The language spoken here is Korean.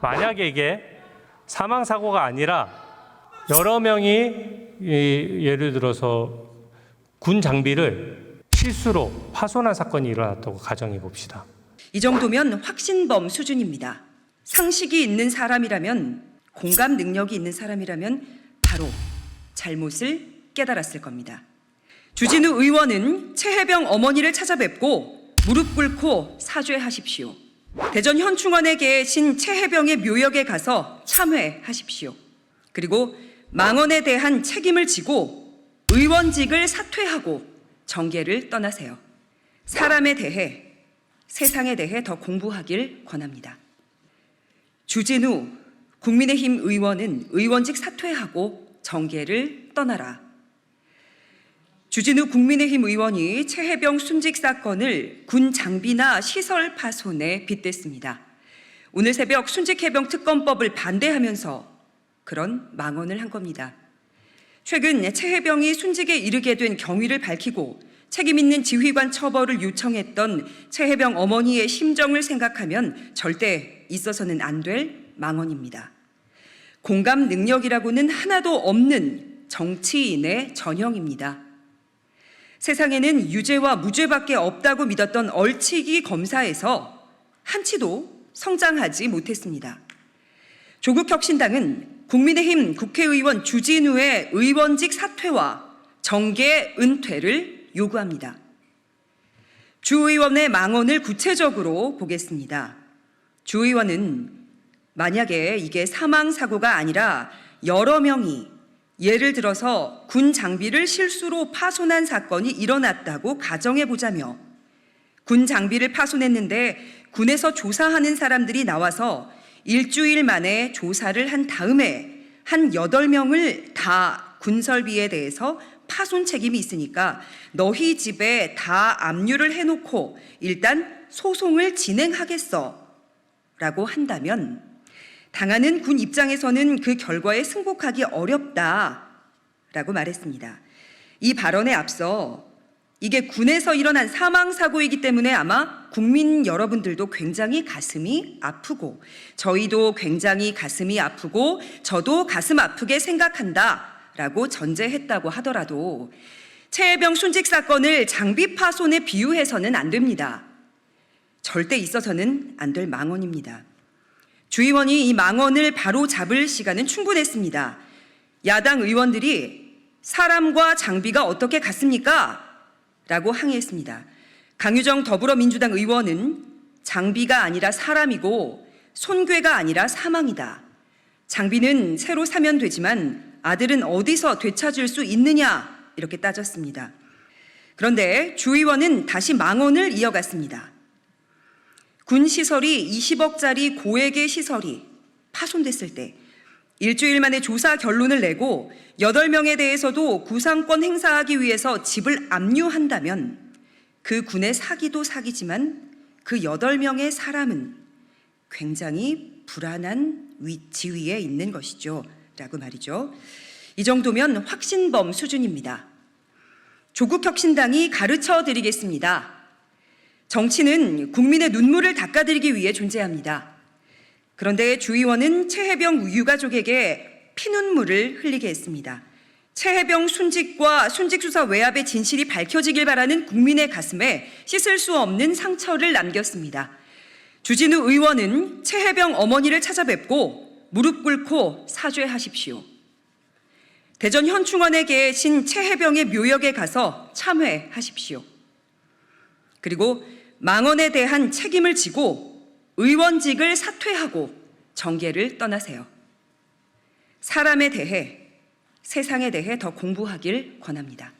만약에 이게 사망사고가 아니라 여러 명이 예를 들어서 군 장비를 실수로 파손한 사건이 일어났다고 가정해 봅시다. 이 정도면 확신범 수준입니다. 상식이 있는 사람이라면, 공감 능력이 있는 사람이라면 바로 잘못을 깨달았을 겁니다. 주진우 의원은 최혜병 어머니를 찾아뵙고 무릎 꿇고 사죄하십시오. 대전 현충원에 계신 최혜병의 묘역에 가서 참회하십시오. 그리고 망언에 대한 책임을 지고 의원직을 사퇴하고 정계를 떠나세요. 사람에 대해, 세상에 대해 더 공부하길 권합니다. 주진우 국민의힘 의원은 의원직 사퇴하고 정계를 떠나라. 주진우 국민의힘 의원이 최혜병 순직 사건을 군 장비나 시설 파손에 빗댔습니다. 오늘 새벽 순직해병 특검법을 반대하면서 그런 망언을 한 겁니다. 최근 최혜병이 순직에 이르게 된 경위를 밝히고 책임 있는 지휘관 처벌을 요청했던 최혜병 어머니의 심정을 생각하면 절대 있어서는 안 될 망언입니다. 공감 능력이라고는 하나도 없는 정치인의 전형입니다. 세상에는 유죄와 무죄밖에 없다고 믿었던 얼치기 검사에서 한치도 성장하지 못했습니다. 조국혁신당은 국민의힘 국회의원 주진우의 의원직 사퇴와 정계 은퇴를 요구합니다. 주 의원의 망언을 구체적으로 보겠습니다. 주 의원은 만약에 이게 사망사고가 아니라 여러 명이 예를 들어서 군 장비를 실수로 파손한 사건이 일어났다고 가정해 보자며 군 장비를 파손했는데 군에서 조사하는 사람들이 나와서 일주일 만에 조사를 한 다음에 한 8명을 다 군설비에 대해서 파손 책임이 있으니까 너희 집에 다 압류를 해놓고 일단 소송을 진행하겠어 라고 한다면 당하는 군 입장에서는 그 결과에 승복하기 어렵다라고 말했습니다. 이 발언에 앞서 이게 군에서 일어난 사망사고이기 때문에 아마 국민 여러분들도 굉장히 가슴이 아프고 저희도 굉장히 가슴이 아프고 저도 가슴 아프게 생각한다라고 전제했다고 하더라도 최혜병 순직 사건을 장비 파손에 비유해서는 안 됩니다. 절대 있어서는 안 될 망언입니다. 주 의원이 이 망언을 바로 잡을 시간은 충분했습니다. 야당 의원들이 사람과 장비가 어떻게 같습니까? 라고 항의했습니다. 강유정 더불어민주당 의원은 장비가 아니라 사람이고 손괴가 아니라 사망이다. 장비는 새로 사면 되지만 아들은 어디서 되찾을 수 있느냐 이렇게 따졌습니다. 그런데 주 의원은 다시 망언을 이어갔습니다. 군 시설이 20억짜리 고액의 시설이 파손됐을 때 일주일 만에 조사 결론을 내고 8명에 대해서도 구상권 행사하기 위해서 집을 압류한다면 그 군의 사기도 사기지만 그 8명의 사람은 굉장히 불안한 지위에 있는 것이죠. 라고 말이죠. 이 정도면 확신범 수준입니다. 조국혁신당이 가르쳐 드리겠습니다. 정치는 국민의 눈물을 닦아드리기 위해 존재합니다. 그런데 주 의원은 최혜병 유가족에게 피눈물을 흘리게 했습니다. 최혜병 순직과 순직수사 외압의 진실이 밝혀지길 바라는 국민의 가슴에 씻을 수 없는 상처를 남겼습니다. 주진우 의원은 최혜병 어머니를 찾아뵙고 무릎 꿇고 사죄하십시오. 대전 현충원에 계신 최혜병의 묘역에 가서 참회하십시오. 그리고 망언에 대한 책임을 지고 의원직을 사퇴하고 정계를 떠나세요. 사람에 대해, 세상에 대해 더 공부하길 권합니다.